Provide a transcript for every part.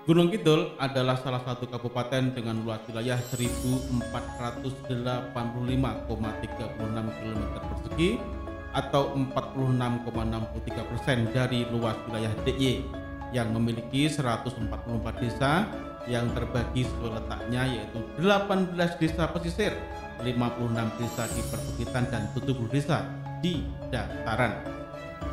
Gunung Kidul adalah salah satu kabupaten dengan luas wilayah 1.485,36 km persegi atau 46,63% dari luas wilayah DIY yang memiliki 144 desa yang terbagi sesuai letaknya, yaitu 18 desa pesisir, 56 desa di perbukitan, dan 70 desa di dataran.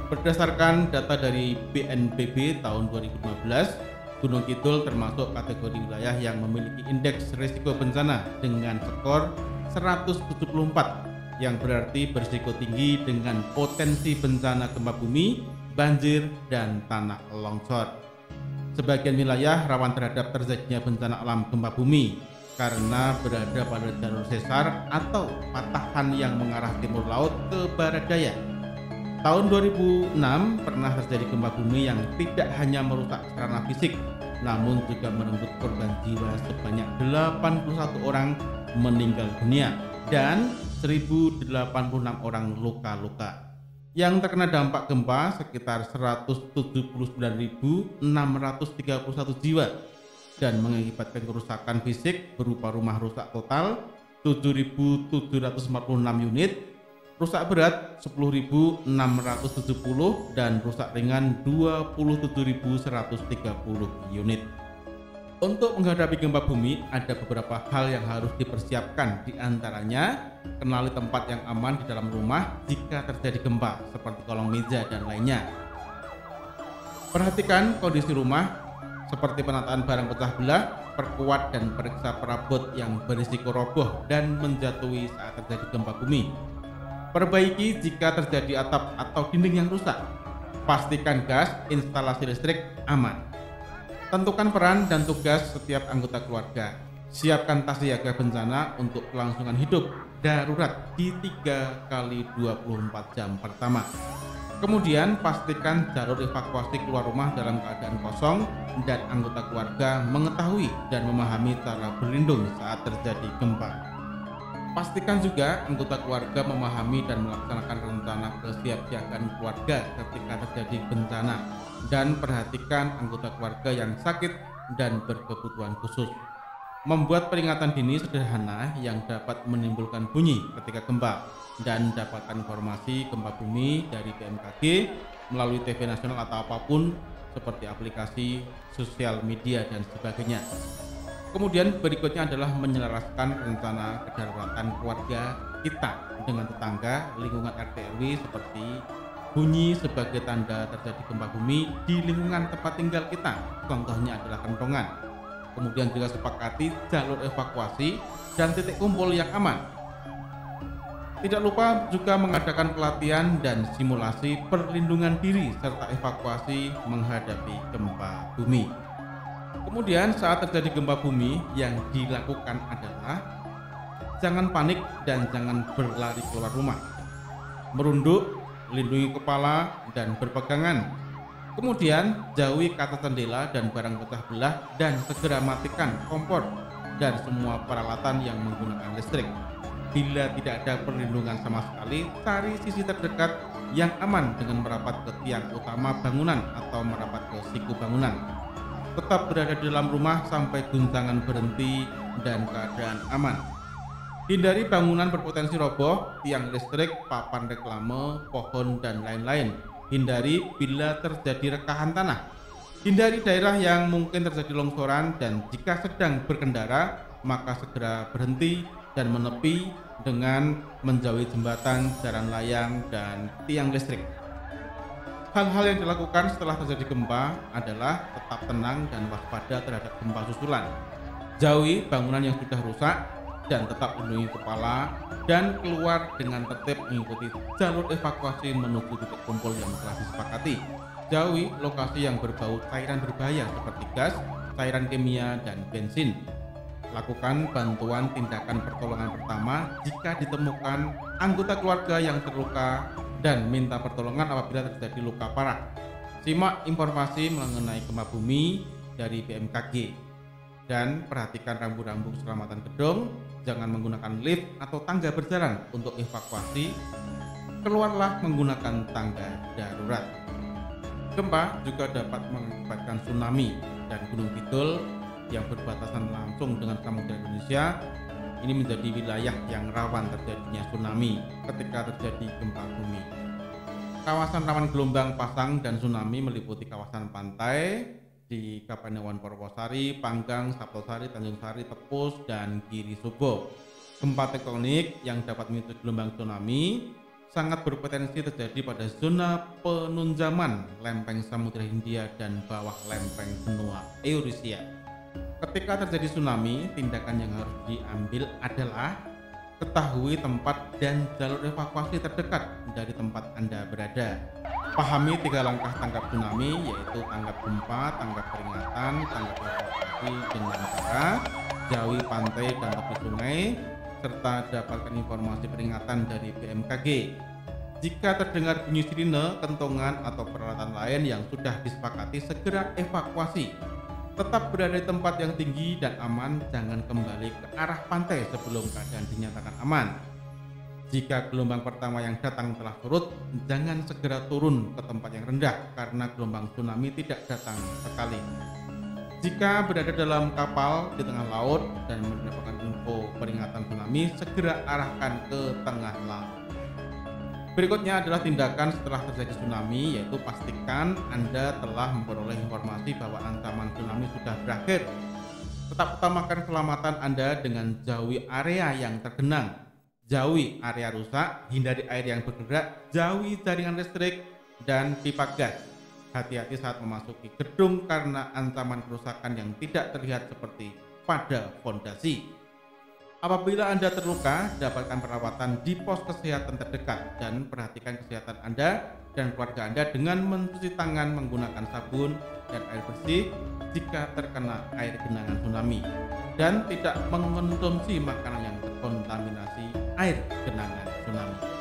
Berdasarkan data dari BNPB tahun 2015, Gunung Kidul termasuk kategori wilayah yang memiliki indeks risiko bencana dengan skor 174, yang berarti berisiko tinggi dengan potensi bencana gempa bumi, banjir, dan tanah longsor. Sebagian wilayah rawan terhadap terjadinya bencana alam gempa bumi karena berada pada jalur sesar atau patahan yang mengarah timur laut ke barat daya. Tahun 2006 pernah terjadi gempa bumi yang tidak hanya merusak sarana fisik, namun juga merenggut korban jiwa sebanyak 81 orang meninggal dunia dan 1.086 orang luka-luka. Yang terkena dampak gempa sekitar 179.631 jiwa dan mengakibatkan kerusakan fisik berupa rumah rusak total 7.746 unit, rusak berat 10.670 dan rusak ringan 27.130 unit. Untuk menghadapi gempa bumi ada beberapa hal yang harus dipersiapkan, diantaranya kenali tempat yang aman di dalam rumah jika terjadi gempa seperti kolong meja dan lainnya. Perhatikan kondisi rumah seperti penataan barang pecah belah, perkuat dan periksa perabot yang berisiko roboh dan menjatuhi saat terjadi gempa bumi. Perbaiki jika terjadi atap atau dinding yang rusak. Pastikan gas instalasi listrik aman. Tentukan peran dan tugas setiap anggota keluarga. Siapkan tas siaga bencana untuk kelangsungan hidup darurat di 3 kali 24 jam pertama. Kemudian pastikan jalur evakuasi keluar rumah dalam keadaan kosong dan anggota keluarga mengetahui dan memahami cara berlindung saat terjadi gempa. Pastikan juga anggota keluarga memahami dan melaksanakan rencana kesiapsiagaan keluarga ketika terjadi bencana, dan perhatikan anggota keluarga yang sakit dan berkebutuhan khusus. Membuat peringatan dini sederhana yang dapat menimbulkan bunyi ketika gempa, dan dapatkan informasi gempa bumi dari BMKG melalui TV nasional atau apapun seperti aplikasi, sosial media, dan sebagainya. Kemudian berikutnya adalah menyelaraskan rencana kedaruratan keluarga kita dengan tetangga, lingkungan RT RW, seperti bunyi sebagai tanda terjadi gempa bumi di lingkungan tempat tinggal kita, contohnya adalah kentongan. Kemudian juga sepakati jalur evakuasi dan titik kumpul yang aman. Tidak lupa juga mengadakan pelatihan dan simulasi perlindungan diri serta evakuasi menghadapi gempa bumi. Kemudian saat terjadi gempa bumi yang dilakukan adalah jangan panik dan jangan berlari keluar rumah. Merunduk, lindungi kepala dan berpegangan. Kemudian jauhi kaca jendela dan barang pecah belah dan segera matikan kompor dan semua peralatan yang menggunakan listrik. Bila tidak ada perlindungan sama sekali, cari sisi terdekat yang aman dengan merapat ke tiang utama bangunan atau merapat ke siku bangunan. Tetap berada di dalam rumah sampai guncangan berhenti dan keadaan aman. Hindari bangunan berpotensi roboh, tiang listrik, papan reklame, pohon, dan lain-lain. Hindari bila terjadi rekahan tanah. Hindari daerah yang mungkin terjadi longsoran, dan jika sedang berkendara, maka segera berhenti dan menepi dengan menjauhi jembatan, jalan layang, dan tiang listrik. Hal-hal yang dilakukan setelah terjadi gempa adalah tetap tenang dan waspada terhadap gempa susulan. Jauhi bangunan yang sudah rusak dan tetap lindungi kepala dan keluar dengan tertib mengikuti jalur evakuasi menuju titik kumpul yang telah disepakati. Jauhi lokasi yang berbau cairan berbahaya seperti gas, cairan kimia, dan bensin. Lakukan bantuan tindakan pertolongan pertama jika ditemukan anggota keluarga yang terluka dan minta pertolongan apabila terjadi luka parah. Simak informasi mengenai gempa bumi dari BMKG dan perhatikan rambu-rambu keselamatan gedung. Jangan menggunakan lift atau tangga berjalan untuk evakuasi. Keluarlah menggunakan tangga darurat. Gempa juga dapat mengakibatkan tsunami dan Gunung Kidul yang berbatasan langsung dengan Samudra Indonesia ini menjadi wilayah yang rawan terjadinya tsunami ketika terjadi gempa bumi. Kawasan rawan gelombang pasang dan tsunami meliputi kawasan pantai di Kapanewon Purwosari, Panggang, Saptosari, Tanjung Sari, Tepus, dan Giri Subo. Gempa tektonik yang dapat memicu gelombang tsunami sangat berpotensi terjadi pada zona penunjaman lempeng Samudra Hindia dan bawah lempeng benua Eurasia. Ketika terjadi tsunami, tindakan yang harus diambil adalah ketahui tempat dan jalur evakuasi terdekat dari tempat Anda berada. Pahami 3 langkah tanggap tsunami, yaitu tanggap gempa, tanggap peringatan, tanggap evakuasi dengan cara jauhi pantai dan tepi sungai, serta dapatkan informasi peringatan dari BMKG. Jika terdengar bunyi sirine, kentongan, atau peralatan lain yang sudah disepakati, segera evakuasi. Tetap berada di tempat yang tinggi dan aman, jangan kembali ke arah pantai sebelum keadaan dinyatakan aman. Jika gelombang pertama yang datang telah surut, jangan segera turun ke tempat yang rendah karena gelombang tsunami tidak datang sekali. Jika berada dalam kapal di tengah laut dan mendapatkan info peringatan tsunami, segera arahkan ke tengah laut. Berikutnya adalah tindakan setelah terjadi tsunami, yaitu pastikan Anda telah memperoleh informasi bahwa ancaman tsunami sudah berakhir. Tetap utamakan keselamatan Anda dengan jauhi area yang tergenang, jauhi area rusak, hindari air yang bergerak, jauhi jaringan listrik dan pipa gas. Hati-hati saat memasuki gedung karena ancaman kerusakan yang tidak terlihat seperti pada fondasi. Apabila Anda terluka, dapatkan perawatan di pos kesehatan terdekat dan perhatikan kesehatan Anda dan keluarga Anda dengan mencuci tangan menggunakan sabun dan air bersih jika terkena air genangan tsunami, dan tidak mengkonsumsi makanan yang terkontaminasi air genangan tsunami.